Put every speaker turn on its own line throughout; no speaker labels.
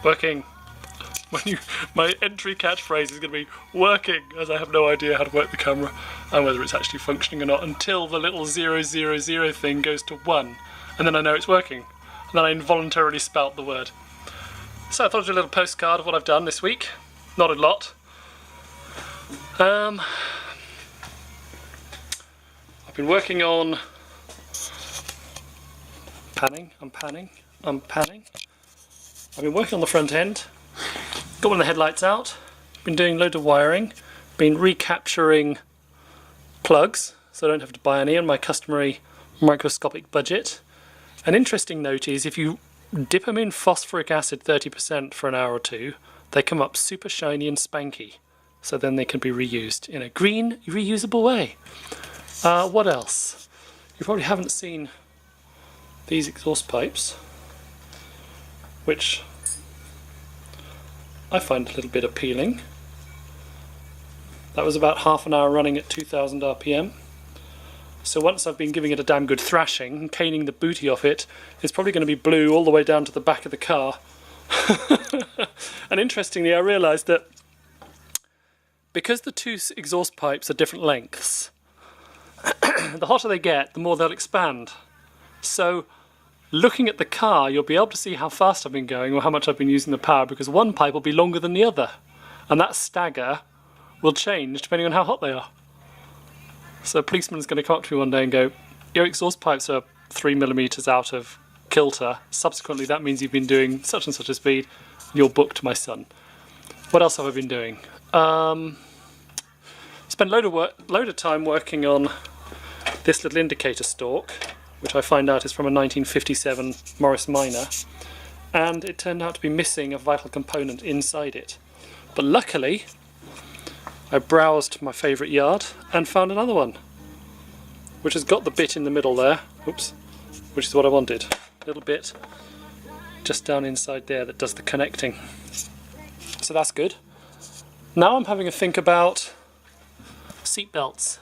Working. My entry catchphrase is going to be working, as I have no idea how to work the camera and whether it's actually functioning or not until the little 000 thing goes to 1, and then I know it's working, and then I involuntarily spout the word. So I thought I'd do a little postcard of what I've done this week. Not a lot. I've been working on panning. I'm panning. I've been working on the front end. Got one of the headlights out, been doing a load of wiring, been recapturing plugs so I don't have to buy any on my customary microscopic budget. An interesting note is if you dip them in phosphoric acid 30% for an hour or two, they come up super shiny and spanky, so then they can be reused in a green, reusable way. What else? You probably haven't seen these exhaust pipes, which I find a little bit appealing. That was about half an hour running at 2000 RPM. So once I've been giving it a damn good thrashing and caning the booty off it, it's probably going to be blue all the way down to the back of the car. And interestingly, I realised that because the two exhaust pipes are different lengths, the hotter they get, the more they'll expand. So looking at the car, you'll be able to see how fast I've been going or how much I've been using the power, because one pipe will be longer than the other, and that stagger will change depending on how hot they are. So a policeman's going to come up to me one day and go, your exhaust pipes are 3mm out of kilter, subsequently that means you've been doing such and such a speed, you're booked, my son. What else have I been doing? Spent a load of time working on this little indicator stalk, which I find out is from a 1957 Morris Minor, and it turned out to be missing a vital component inside it. But luckily, I browsed my favourite yard and found another one, which has got the bit in the middle there, oops, which is what I wanted. A little bit just down inside there that does the connecting. So that's good. Now I'm having a think about seat belts.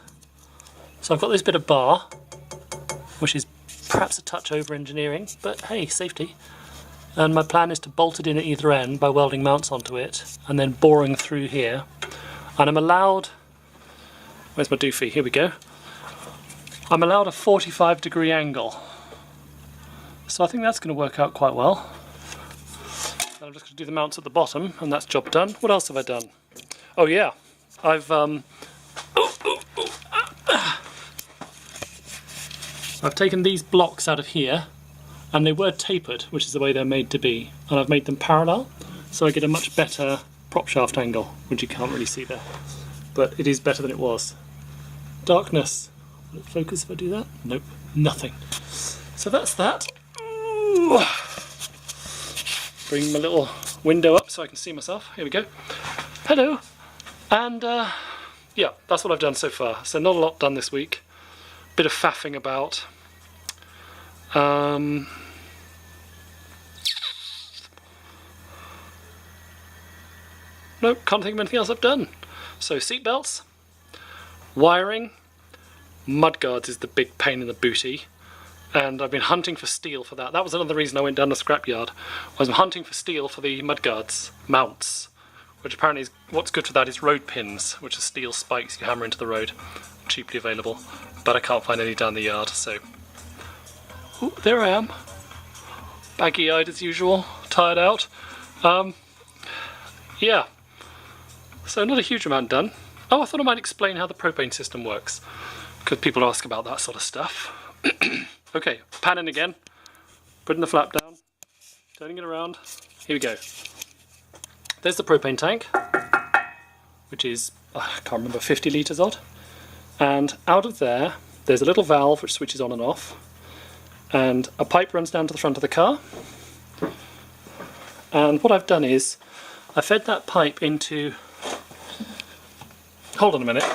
So I've got this bit of bar, which is perhaps a touch over engineering, but hey, safety. And my plan is to bolt it in at either end by welding mounts onto it and then boring through here. And I'm allowed, where's my doofy? Here we go. I'm allowed a 45-degree angle. So I think that's going to work out quite well. And I'm just going to do the mounts at the bottom, and that's job done. What else have I done? Oh yeah, I've taken these blocks out of here, and they were tapered, which is the way they're made to be, and I've made them parallel, so I get a much better prop shaft angle, which you can't really see there, but it is better than it was. Darkness. Will it focus if I do that? Nope, nothing. So that's that. Ooh. Bring my little window up so I can see myself. Here we go. Hello. And yeah, that's what I've done so far. So not a lot done this week. Bit of faffing about. Nope, can't think of anything else I've done. So seatbelts, wiring, mudguards is the big pain in the booty, and I've been hunting for steel for that. That was another reason I went down the scrapyard. I was hunting for steel for the mudguards mounts, which apparently is, what's good for that is road pins, which are steel spikes you hammer into the road, cheaply available, but I can't find any down the yard, so ooh, there I am, baggy-eyed as usual, tired out. Yeah, so not a huge amount done. Oh, I thought I might explain how the propane system works, because people ask about that sort of stuff. Okay, panning again, putting the flap down, turning it around, here we go. There's the propane tank, which is, I can't remember, 50 litres odd, and out of there, there's a little valve which switches on and off, and a pipe runs down to the front of the car, and what I've done is, I fed that pipe into, hold on a minute,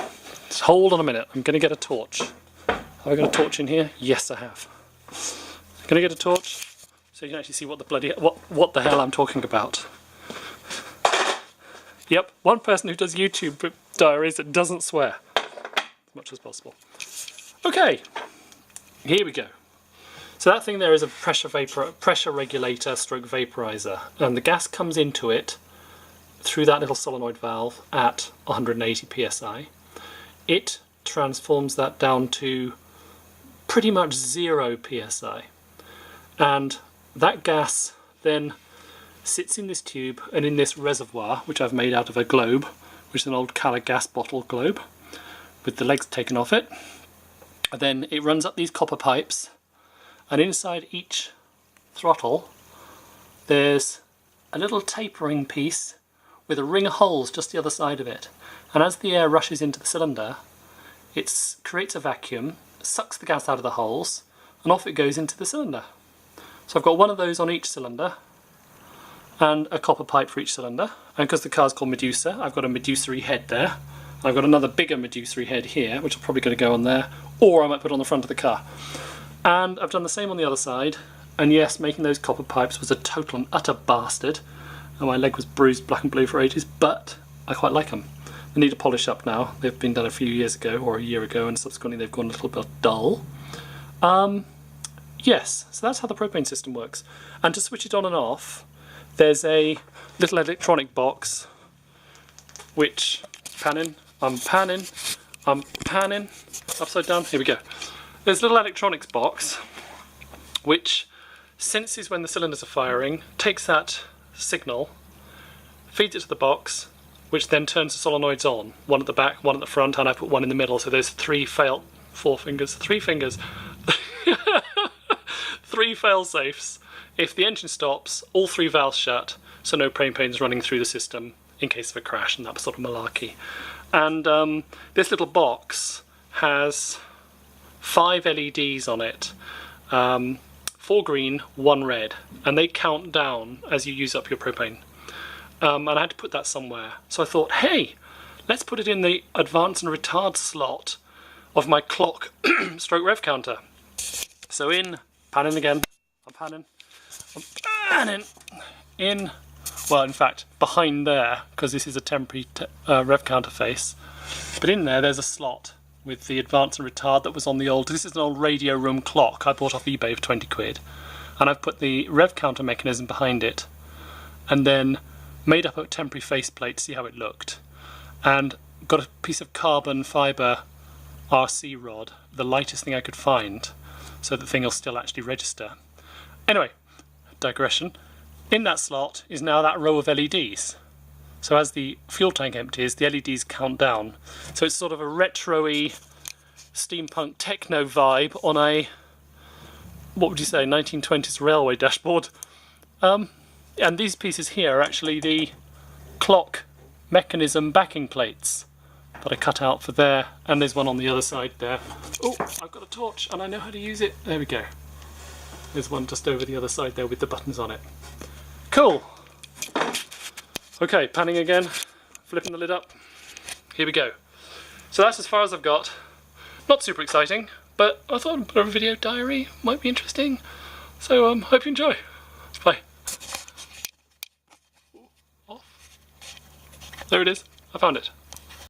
just hold on a minute, I'm going to get a torch. Have I got a torch in here? Yes, I have. Can I get a torch so you can actually see what the bloody what the hell I'm talking about? Yep, one person who does YouTube diaries that doesn't swear as much as possible. Okay, here we go. So that thing there is a pressure regulator stroke vaporizer, and the gas comes into it through that little solenoid valve at 180 psi. It transforms that down to pretty much 0 psi, and that gas then sits in this tube and in this reservoir, which I've made out of a globe, which is an old Cala gas bottle globe with the legs taken off it. And then it runs up these copper pipes, and inside each throttle there's a little tapering piece with a ring of holes just the other side of it, and as the air rushes into the cylinder it creates a vacuum, sucks the gas out of the holes, and off it goes into the cylinder. So I've got one of those on each cylinder and a copper pipe for each cylinder, and because the car's called Medusa, I've got a Medusa-y head there. I've got another bigger Medusa-y head here, which I'm probably going to go on there, or I might put on the front of the car. And I've done the same on the other side, and yes, making those copper pipes was a total and utter bastard, and my leg was bruised black and blue for ages, but I quite like them. They need to polish up now. They've been done a few years ago, or a year ago, and subsequently they've gone a little bit dull. Yes, so that's how the propane system works. And to switch it on and off, there's a little electronic box which panning, upside down, here we go. There's a little electronics box which senses when the cylinders are firing, takes that signal, feeds it to the box, which then turns the solenoids on, one at the back, one at the front, and I put one in the middle, so there's three fail safes. If the engine stops, all three valves shut, so no propane's running through the system in case of a crash and that sort of malarkey. And this little box has 5 LEDs on it, 4 green, 1 red, and they count down as you use up your propane. And I had to put that somewhere, so I thought, hey, let's put it in the advance and retard slot of my clock stroke rev counter. So in, panning again, I'm panning, in, well, in fact, behind there, because this is a temporary rev counter face, but in there there's a slot with the advance and retard that was on the old, this is an old radio room clock I bought off eBay for 20 quid, and I've put the rev counter mechanism behind it, and then made up a temporary faceplate to see how it looked, and got a piece of carbon fibre RC rod, the lightest thing I could find, so the thing will still actually register. Anyway, digression. In that slot is now that row of LEDs. So as the fuel tank empties, the LEDs count down. So it's sort of a retro-y steampunk techno vibe on a, what would you say, 1920s railway dashboard. And these pieces here are actually the clock mechanism backing plates that I cut out for there, and there's one on the other side there. Oh, I've got a torch and I know how to use it. There we go. There's one just over the other side there with the buttons on it. Cool. Okay, panning again, flipping the lid up. Here we go. So that's as far as I've got. Not super exciting, but I thought a video diary might be interesting. So hope you enjoy. Let's play. Off. There it is. I found it.